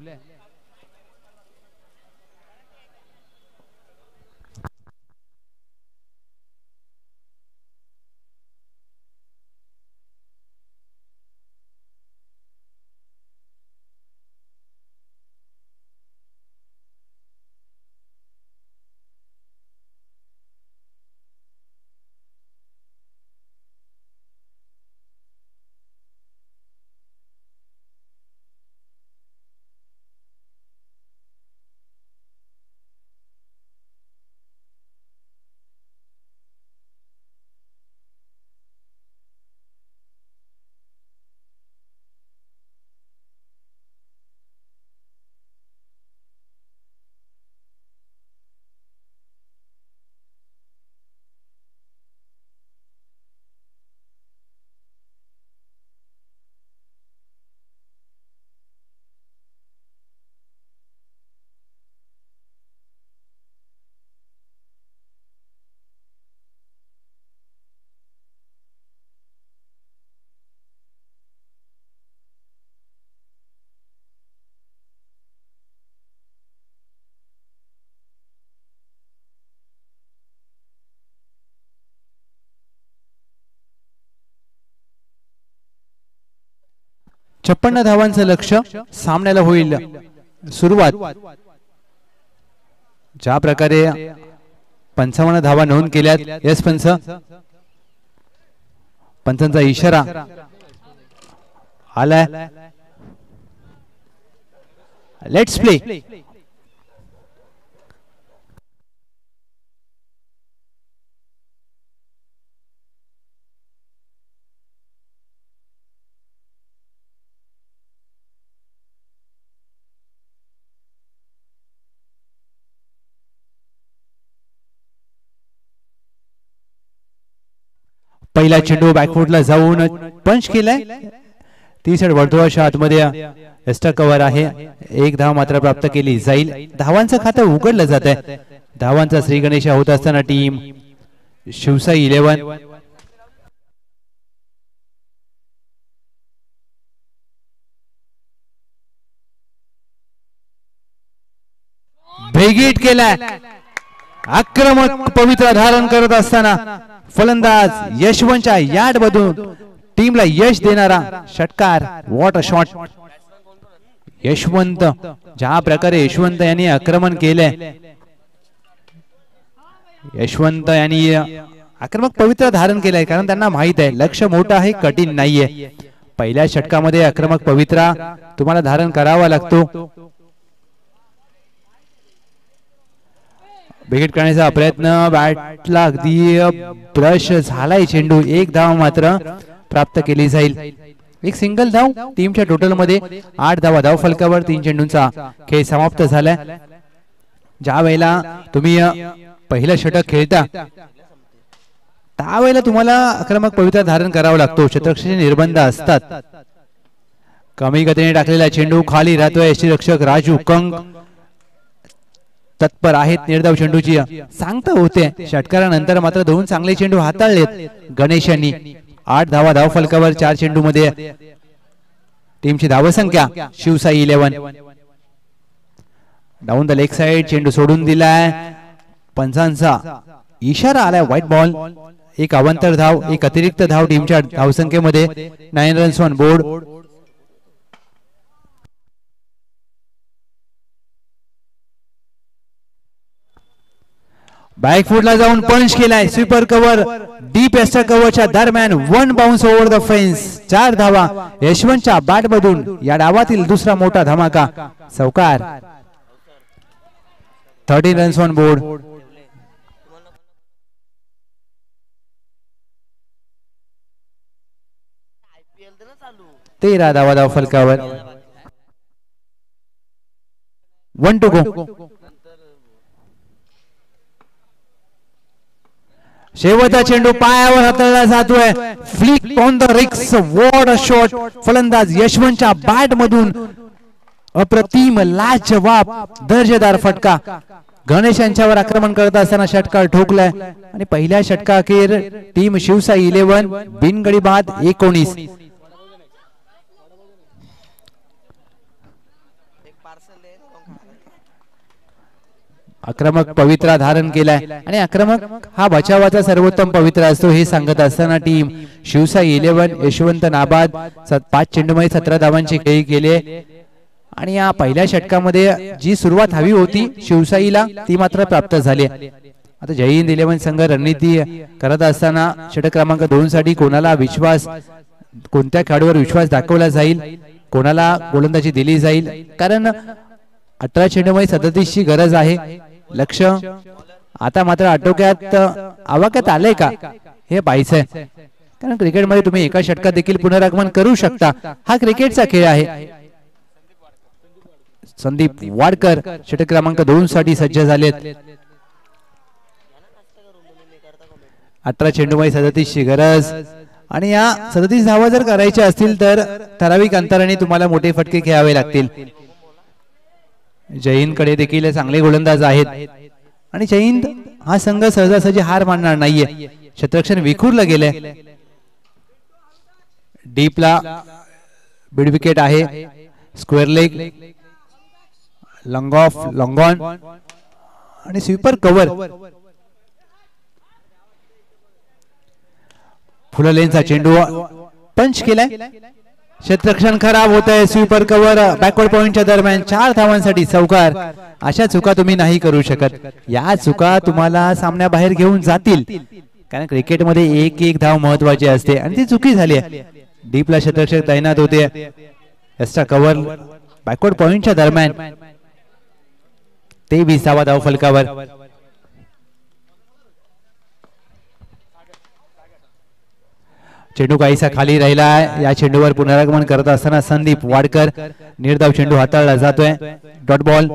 छप्पन्न धावांचं लक्ष सामन्याला होईल सुरुवात. ज्या प्रकारे 55 धावा नोंद केल्यात यस पंच. पंचांचा इशारा आलाय. Let's play. पहिला चेंडू बॅकफुटला जाऊन पंच केलाय. 30 वर्तुळाच्या आतमध्ये एक्स्ट्रा कव्हर आहे. एक धाव मात्र प्राप्त केली जाईल. धावांचं खातं उघडलं जात आहे. धावांचा श्री गणेश होत असताना टीम शिवसाई 11 भेगीट केलाय. आक्रमक पवित्र धारण करत असताना फलंदाज यशवंतच्या यार्ड मधून टीमला यश देणारा षटकार. What a shot. यशवंत ज्या प्रकारे यशवंत यांनी आक्रमण केलंय. यशवंत यांनी आक्रमक पवित्र धारण केलंय कारण त्यांना माहित आहे लक्ष मोठं आहे कठीण नाहीये. पहिल्या षटकामध्ये आक्रमक पवित्रा तुम्हाला धारण करावा लागतो. विकेट करण्याचा प्रयत्न बॅटला अगदी ब्रश झालाय चेंडू. एक धाव मात्र प्राप्त केली जाईल. एक सिंगल धाव. टीमच्या टोटल मध्ये 8 धावा धाव फलकावर. 3 चेंडूंचा खेळ समाप्त झालाय. ज्या वेळेला तुम्ही पहिलं षटक खेळता त्यावेळेला तुम्हाला आक्रमक पवित्रा धारण करावा लागतो. क्षेत्ररक्षणाचे निर्बंध असतात. कमी गतीने टाकलेला चेंडू खाली राहतोय. यष्टीरक्षक राजू कंग तत्पर आहेत निर्धाव चेंडूची. सांगता होते षटकारानंतर मात्र 2 चांगले चेंडू हाताळलेत गणेश यांनी. 8 धावा धाव फलकावर 4 चेंडू मध्ये. टीमची धावसंख्या Shivsai 11. Down the leg side चेंडू सोडून दिलाय. पंचांचा इशारा आलाय व्हाईट बॉल. एक अवांतर धाव एक अतिरिक्त धाव टीमच्या धावसंख्येमध्ये. 9 रन्स ऑन बोर्ड. बॅकफुटला जाऊन पंच केलाय. स्वीपर कव्हर डीप एक्स्ट्रा कव्हरच्या दरम्यान 1 बाउन्स ओव्हर द फेन्स. 4 धावा यशवंतच्या बॅट मधून. या डावातील दुसरा मोठा धमाका. चौकार. 13 रन्स ऑन बोर्ड. 13 धावा धाव फलकावर. 1 to go. शेवटचा चेंडू पायावर हाताळला जातोय. फ्लिक ऑन द रिक्स. What a shot. फलंदाज यशवंतच्या बॅट मधून अप्रतिम लाजवाब दर्जेदार फटका. गणेश यांच्यावर आक्रमण करत असताना षटकार ठोकलाय आणि पहिल्या षटका अखेर टीम शिवसाई 11 बिनगडी बाद 19. आक्रमक पवित्रा धारण केलाय आणि आक्रमक हा बचावाचा सर्वोत्तम पवित्र असतो हे सांगत असताना टीम शिवसाई 11 यशवंत नाबाद 5 चेंडूमध्ये 17 धावांची खेळी केली आणि या पहिल्या षटकामध्ये जी सुरुवात हवी होती शिवसाईला ती मात्र प्राप्त झाली. आता जय हिंद 11 संघ रणनीती करत असताना षटक क्रमांक 2 साठी कोणाला विश्वास, कोणत्या खेळाडूवर विश्वास दाखवला जाईल, कोणाला गोलंदाजी दिली जाईल, कारण 18 चेंडूमध्ये 37 ची गरज आहे. लक्ष आता मात्र आटोक्यात आवाक्यात आलंय का हे पाहायचंय, कारण क्रिकेटमध्ये तुम्ही एका षटकात देखील पुनरागमन करू शकता. हा क्रिकेटचा खेळ आहे. संदीप वाडकर षटक क्रमांक 2 साठी सज्ज झालेत. 18 चेंडूमध्ये 37 ची गरज आणि या 37 धावा जर करायच्या असतील तर ठराविक अंतराने तुम्हाला मोठे फटके खेळावे लागतील. जय हिंद कडे देखील चांगले गोलंदाज आहेत आणि जय हिंद हा संघ सहजासहजी हार मानणार नाहीये. क्षेत्ररक्षण विखुरलं गेलंय. डीपला मिड विकेट आहे. Square leg, long of, long on आणि स्वीपर कव्हर. फुल लेनचा चेंडू पंच केलाय. क्षेत्ररक्षण खराब होत आहे. स्वीपर कव्हर बॅकवर्ड पॉइंटच्या दरम्यान 4 धावांसाठी चौकार. अशा चुका तुम्ही नाही करू शकत. या चुका तुम्हाला सामन्याबाहेर घेऊन जातील, कारण क्रिकेटमध्ये एक एक धाव महत्वाची असते आणि ती चुकी झाली आहे. डीपला क्षेत्ररक्षक तैनात होते. एक्स्ट्रा कव्हर बॅकवर्ड पॉइंटच्या दरम्यान 23 धावा धाव फलकावर. चेंडू काहीसा खाली राहिला आहे. या चेंडूवर पुनरागमन करत असताना संदीप वाडकर निर्धाव चेंडू हाताळला जातोय. Dot ball.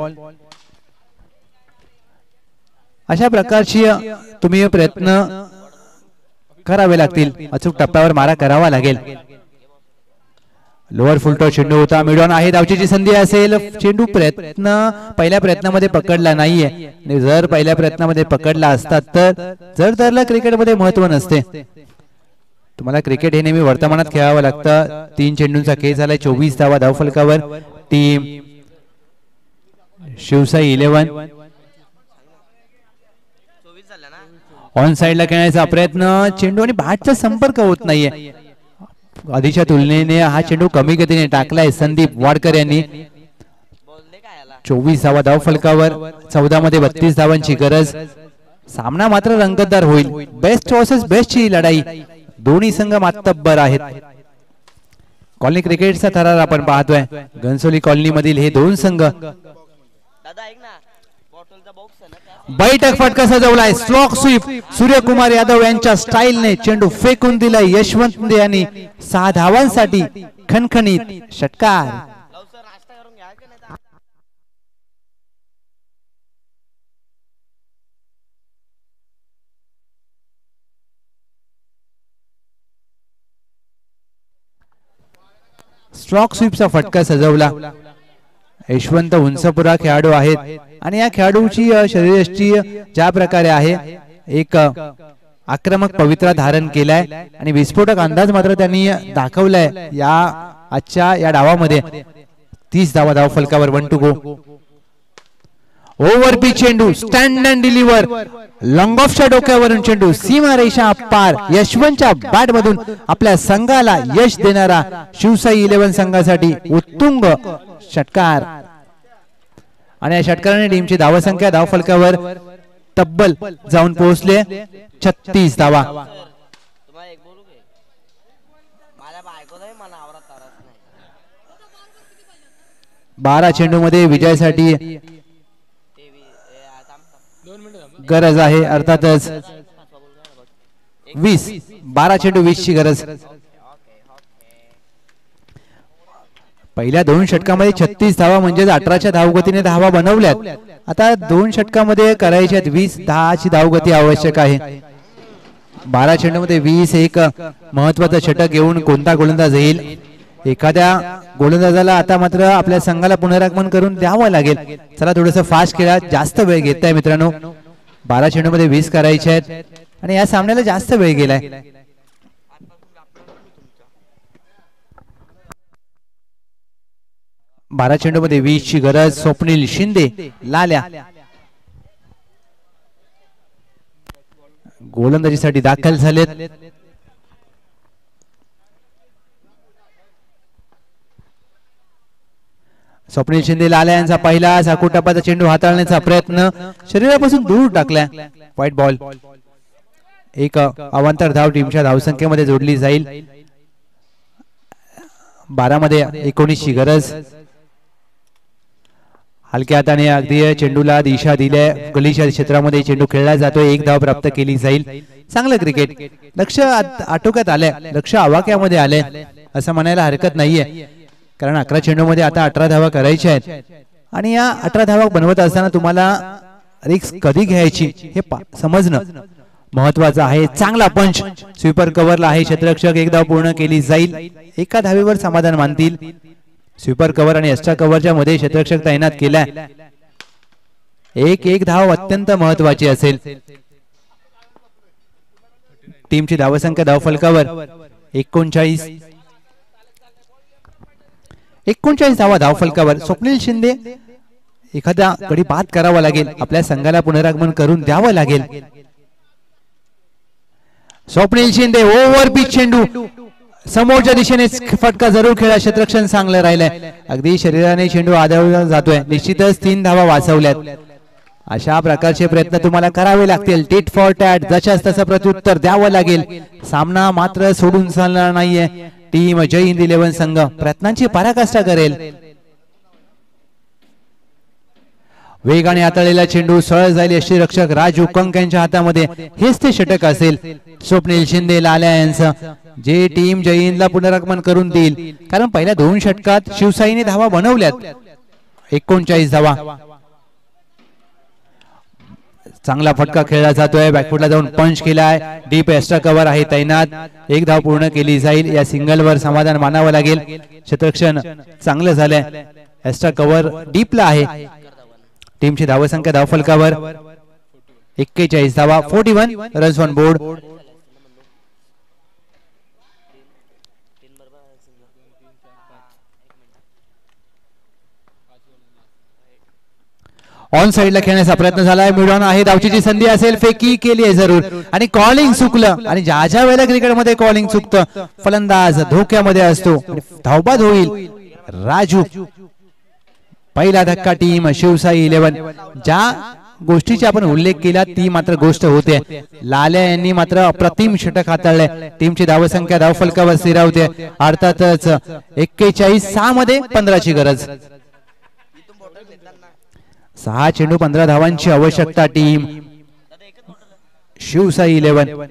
अशा प्रकारची तुम्ही प्रयत्न करावे लागतील. अचूक टप्प्यावर मारा करावा लागेल. लोअर फुलटॉस चेंडू होता. मिडॉन आहे. धावचीची संधी असेल. चेंडू पहिल्या प्रयत्नामध्ये पकडला नाहीये. जर पहिल्या प्रयत्नामध्ये पकडला असता तर जर त्याला क्रिकेटमध्ये महत्व नसते. तुम्हाला क्रिकेट हे नेहमी वर्तमानात खेळावं लागतं. 3 चेंडूंचा खेळ झालाय. 24 धावा धाव फलकावर. टीम शिवसाई 11 ऑन साइडला खेळण्याचा प्रयत्न. चेंडू आणि बॅटचा संपर्क होत नाहीये. आधीच्या तुलनेने हा चेंडू कमी गतीने टाकलाय संदीप वाडकर यांनी. 24 धावा धाव फलकावर. 14 मध्ये 32 धावांची गरज. सामना मात्र रंगतदार होईल. बेस्ट वर्सेस बेस्ट ची लढाई. दोन्ही संघ मातब्बर आहेत. कॉलनी क्रिकेटचा थरार आपण पाहतोय. घनसोली कॉलनी मधील हे 2 संघ. बैठक फटका सजवलाय. Slog sweep. सूर्यकुमार यादव यांच्या स्टाईलने चेंडू फेकून दिलाय. यशवंत यांनी 6 धावांसाठी खणखणीत षटकार. स्ट्रॉक स्वीपचा फटका सजवला. यशवंत उंचपुरा खेळाडू आहेत आणि या खेळाडूची शरीरयष्टी ज्या प्रकारे आहे, एक आक्रमक पवित्रा धारण केलाय आणि विस्फोटक अंदाज मात्र त्यांनी दाखवलाय या आजच्या या डावामध्ये. 30 धावा धाव फलकावर. 1 to go. ओव्हर पिच चेंडू. Stand and deliver. लॉंग ऑफच्या डोक्यावरून चेंडू सीमारेषा पार. यशवंतच्या बॅट मधून आपल्या संघाला यश देणारा शिवसाई 11 संघासाठी उत्तुंग षटकार आणि या षटकाराने टीमची धावसंख्या धाव फलकावर तब्बल जाऊन पोहोचले 36 धावा. 12 चेंडू मध्ये विजयासाठी गरज आहे. अर्थातच 12 चेंडू 20 ची गरज. पहिल्या 2 षटकामध्ये 36 धावा म्हणजे 18च्या धावगतीने धावा बनवल्यात. आता 2 षटकामध्ये करायच्यात 20-10ची धावगती आवश्यक आहे. 12 चेंडूमध्ये 20 एक महत्वाचं षटक घेऊन कोणता गोलंदाज येईल. एखाद्या गोलंदाजाला आता मात्र आपल्या संघाला पुनरागमन करून द्यावं लागेल. चला थोडंसं फास्ट खेळा, जास्त वेळ घेताय मित्रांनो. 12 चेंडूमध्ये 20 करायचे आहेत आणि या सामन्याला जास्त वेळ गेलाय. बारा चेंडूमध्ये 20 ची गरज. स्वप्नील शिंदे लाल्या गोलंदाजीसाठी दाखल झालेत. स्वप्नील शिंदे लाल्या यांचा पहिला साकुटप्पाचा चेंडू हाताळण्याचा प्रयत्न शरीरापासून दूर टाकला. White ball. एक अवांतर धाव टीमच्या धावसंख्येमध्ये जोडली जाईल. 12 मध्ये 19 ची गरज. हलक्या हाताने अगदी चेंडूला दिशा दिल्या. गलीच्या क्षेत्रामध्ये चेंडू खेळला जातोय. 1 धाव प्राप्त केली जाईल. चांगलं क्रिकेट. लक्ष आटोक्यात आलंय, लक्ष आवाक्यामध्ये आलंय असं म्हणायला हरकत नाहीये. कारण 11 चेंडूमध्ये आता 18 धावा करायच्या आहेत आणि या 18 धावा बनवत असताना तुम्हाला रिस्क कधी घ्यायची हे समजणं महत्वाचं आहे. चांगला पंच स्वीपर कव्हरला आहे क्षेत्ररक्षक. 1 धाव पूर्ण केली जाईल. एका धावेवर समाधान मानतील. स्वीपर कव्हर आणि एक्स्ट्रा कव्हरच्या मध्ये क्षेत्ररक्षक तैनात केलाय. एक धाव अत्यंत महत्वाची असेल. टीमची धावसंख्या धावफलकावर 39 धावा धावफलकावर. स्वप्नील शिंदे एखादा गडी बाद करावा लागेल. आपल्या संघाला पुनरागमन करून द्यावं लागेल. स्वप्नील शिंदे ओव्हर पिच चेंडू समोरच्या दिशेने फटका जरूर खेळा. क्षेत्ररक्षण चांगलं राहिलंय. अगदी शरीराने चेंडू आदळला जातोय. निश्चितच 3 धावा वाचवल्यात. अशा प्रकारचे प्रयत्न तुम्हाला करावे लागतील. टिट फॉर टॅट जशाच तसं प्रत्युत्तर द्यावं लागेल. सामना मात्र सोडून चालणार नाहीये. टीम जय हिंद 11 संघ प्रयत्नांची पराकाष्ठा करेल. वेगाने हाताळलेला चेंडू सरळ जाईल. यष्टीरक्षक राजू कंक यांच्या हातामध्ये. हेच ते षटक असेल स्वप्नील शिंदे लाल्या यांचं, जे टीम जय हिंदला पुनरागमन करून देईल. कारण पहिल्या 2 षटकात शिवसाईने धावा बनवल्यात. 39 धावा. चांगला फटका खेळला जातोय. बॅकफुटला जाऊन पंच केलाय. डीप एक्स्ट्रा कव्हर आहे तैनात. 1 धाव पूर्ण केली जाईल. या सिंगलवर समाधान मानावं लागेल. क्षेत्ररक्षण चांगलं झालंय. एक्स्ट्रा कव्हर डीपला आहे. टीमची धावसंख्या धावफलकावर 41 धावा. 41 रन्स ऑन बोर्ड. ऑन साइडला खेळण्याचा प्रयत्न झालाय. मिड ऑन आहे. धावचीची संधी असेल. फेकी केली आहे जरूर आणि कॉलिंग चुकलं. आणि ज्या वेळेला क्रिकेटमध्ये कॉलिंग चुकतं फलंदाज धोक्यामध्ये असतो. धावबाद होईल राजू. पहिला धक्का टीम शिवसाई 11. ज्या गोष्टीचा आपण उल्लेख केला ती मात्र गोष्ट होते. लाल्या यांनी मात्र अप्रतिम षटक हाताळले. टीमची धावसंख्या धावफलकावर स्थिरावते. अर्थातच 41-6 मध्ये 15 ची गरज. 6 चेंडू 15 धावांची आवश्यकता team Shivsai 11.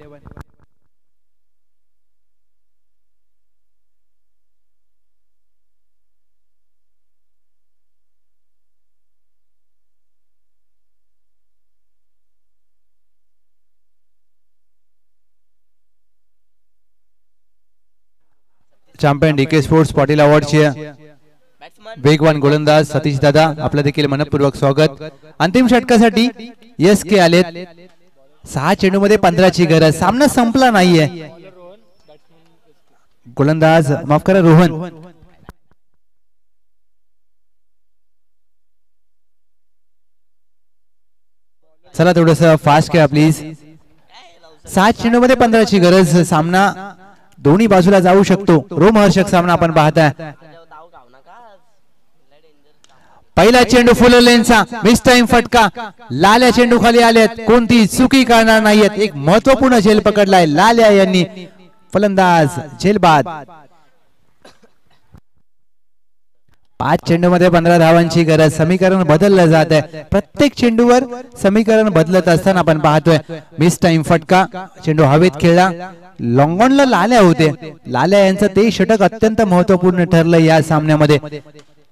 Champion DK sports Patil अवॉर्डचे वेगवान गोलंदाज सतीश दादा आपलं देखील मनपूर्वक स्वागत. अंतिम षटकासाठी SK आलेत. 6 चेंडू मध्ये 15 ची गरज. सामना संपला नाहीये. गोलंदाज माफ करा रोहन. चला थोडस फास्ट खेळा प्लीज. 7 चेंडू मध्ये 15 ची गरज. सामना दोन्ही बाजूला जाऊ शकतो. रोमहर्षक सामना आपण पाहताय. पहिला चेंडू फुल लेनचा मिस टाइम फटका. लाल्या चेंडू खाली आलेत. कोणती चुकी करणार नाहीयेत. एक महत्वपूर्ण झेल पकडलाय लाल्या यांनी. फलंदाज झेलबाद. 5 चेंडूमध्ये 15 धावांची गरज. समीकरण बदललं जात आहे. प्रत्येक चेंडूवर समीकरण बदलत असताना आपण पाहतोय. मिस टाइम फटका, चेंडू हवेत खेळला. लॉंगॉनला लाल्या होते. लाल्या यांचं ते षटक अत्यंत महत्वपूर्ण ठरलं या सामन्यामध्ये.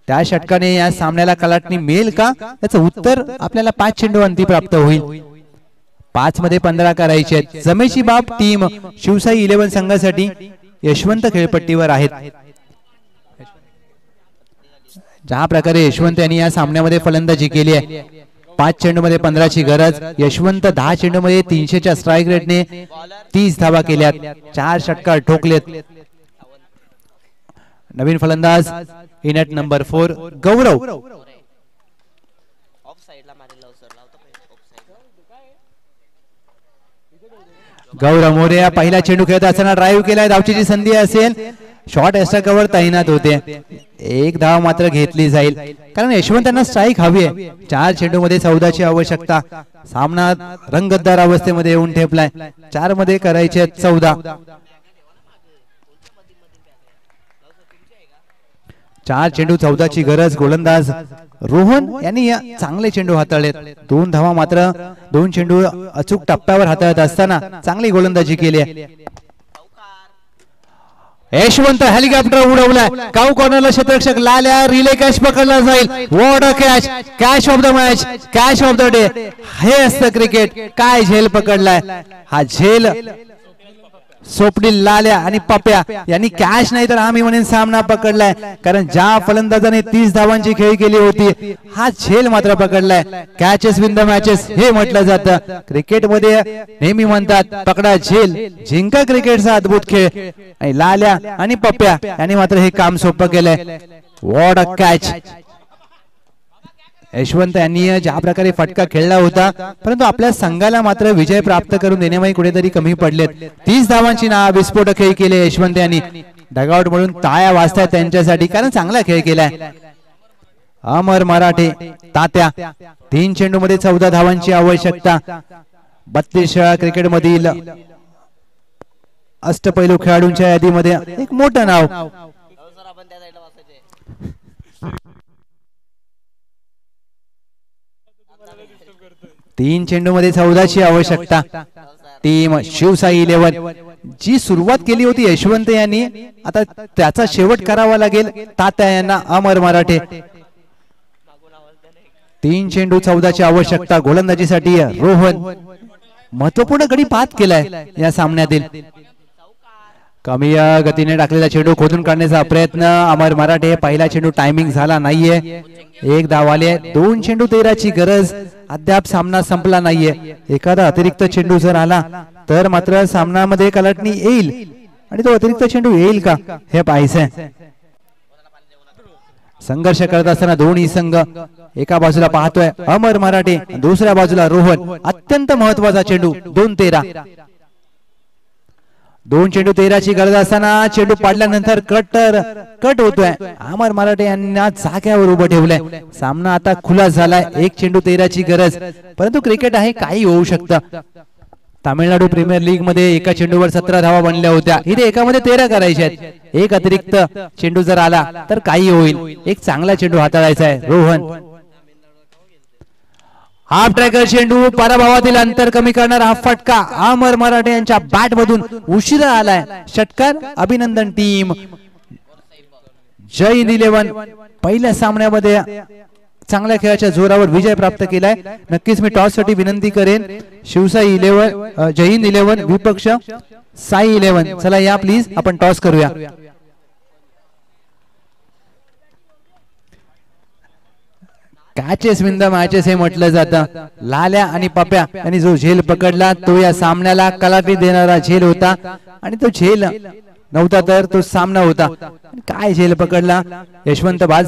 त्या षटकाने या सामन्याला कलाटणी मिळेल का याचं उत्तर आपल्याला 5 चेंडू अंती प्राप्त होईल. 5 मध्ये 15 करायचे आहेत. जमेची बाब टीम शिवसाई 11 संघासाठी यशवंत खेळपट्टीवर आहेत. ज्या प्रकारे यशवंत यांनी या सामन्यामध्ये फलंदाजी केली आहे, 5 चेंडूमध्ये 15 ची गरज. यशवंत 10 चेंडूमध्ये 300च्या स्ट्राईक रेटने 30 धावा केल्यात. 4 षटकार ठोकलेत. नवीन फलंदाज इन ॲट नंबर 4 गौरव. गौरव मोरे पहिला चेंडू खेळत असताना ड्राईव्ह केलाय. धावचीची संधी असेल. शॉर्ट एस्ट्राकावर तैनात होते. 1 धाव मात्र घेतली जाईल कारण यशवंतांना स्ट्राईक हवी आहे. 4 चेंडूमध्ये 14 ची आवश्यकता. सामना रंगतदार अवस्थेमध्ये येऊन ठेपलाय. 4 मध्ये करायचे 14. 4 चेंडू 14 ची गरज. गोलंदाज रोहन यांनी चांगले चेंडू हाताळलेत. 2 धावा मात्र 2 चेंडू अचूक टप्प्यावर हाताळत असताना चांगली गोलंदाजी केली आहे. यशवंत हेलिकॉप्टर उडवलाय. काऊ कॉर्नरला क्षेत्ररक्षक लाल्या. रिले कॅच पकडला जाईल. What a catch. Catch of the match, catch of the day. हे असतं क्रिकेट. काय झेल पकडलाय. हा झेल सोपडी लाल्या आणि पप्या यांनी कॅच नाही तर आम्ही म्हणेन सामना पकडलाय. कारण ज्या फलंदाजाने 30 धावांची खेळी केली होती, हा झेल मात्र पकडलाय. कॅचेस विन द मॅचेस हे म्हटलं जातं. क्रिकेटमध्ये नेहमी म्हणतात पकडा झेल, जिंका क्रिकेटचा अद्भुत खेळ. आणि लाल्या आणि पप्या यांनी मात्र हे काम सोपं केलंय. What a catch. यशवंत यांनी ज्या प्रकारे फटका खेळला होता, परंतु आपल्या संघाला मात्र विजय प्राप्त करून देण्यामध्ये कुठेतरी कमी पडलेत. 30 धावांची विस्फोटक खेळ केले यशवंत यांनी. डगआउट म्हणून टाळ्या वाजतायत त्यांच्यासाठी कारण चांगला खेळ केलाय. अमर मराठे तात्या 3 चेंडू मध्ये 14 धावांची आवश्यकता. 32 शाळा क्रिकेट मधील अष्टपैलू खेळाडूंच्या यादीमध्ये एक मोठं नाव. 3 चेंडू मध्ये 14 ची आवश्यकता. टीम शिवसाई 11 जी सुरुवात केली होती यशवंत यांनी, आता त्याचा शेवट करावा लागेल तात्या यांना. अमर मराठे 3 चेंडू 14 ची आवश्यकता. गोलंदाजीसाठी रोहन महत्वपूर्ण गडी बाद केलाय या सामन्यातील. कमी गतीने टाकलेला चेंडू खोदून काढण्याचा प्रयत्न. अमर मराठे पहिला चेंडू टायमिंग झाला नाहीये. 1 धाव आले. 2 चेंडू 13 ची गरज. अद्याप सामना संपला नाहीये. एखादा अतिरिक्त चेंडू जर आला तर मात्र सामन्यामध्ये कलाटणी येईल आणि तो अतिरिक्त चेंडू येईल का हे पाहायचंय. संघर्ष करत असताना दोन्ही संघ एका बाजूला पाहतोय अमर मराठे, दुसऱ्या बाजूला रोहन. अत्यंत महत्वाचा चेंडू 2-13. 2 चेंडू 13 ची गरज असताना चेंडू पाडल्यानंतर कट होतोय. अमर मराठे यांना जाग्यावर उभं ठेवलंय. सामना आता खुला झालाय. 1 चेंडू 13 ची गरज. परंतु क्रिकेट आहे, काही होऊ शकतं. तामिळनाडू प्रीमियर लीग मध्ये एका चेंडूवर 17 धावा बनल्या होत्या. इथे एकामध्ये 13 करायचे आहेत. एक अतिरिक्त चेंडू जर आला तर काही होईल. एक चांगला चेंडू हाताळायचा आहे रोहन. हाफ ट्रॅकर चेंडू पराभवातील अंतर कमी करणारा हा फटका अमर मराठे यांच्या बॅट मधून उशिरा आलाय. षटकार. अभिनंदन टीम जय हिंद 11 पहिल्या सामन्यामध्ये चांगल्या खेळाच्या जोरावर विजय प्राप्त केलाय. नक्कीच मी टॉस साठी विनंती करेन. शिवसाई 11 जय हिंद 11 विपक्ष साई 11. चला या प्लीज आपण टॉस करूया. कॅचेस विन द मॅचेस हे म्हटलं जातं. लाल्या आणि पप्या यांनी जो झेल पकडला तो या सामन्याला कलाटणी देणारा झेल होता आणि तो झेल नव्हता तर तो सामना होता. काय झेल पकडला यशवंत बाज.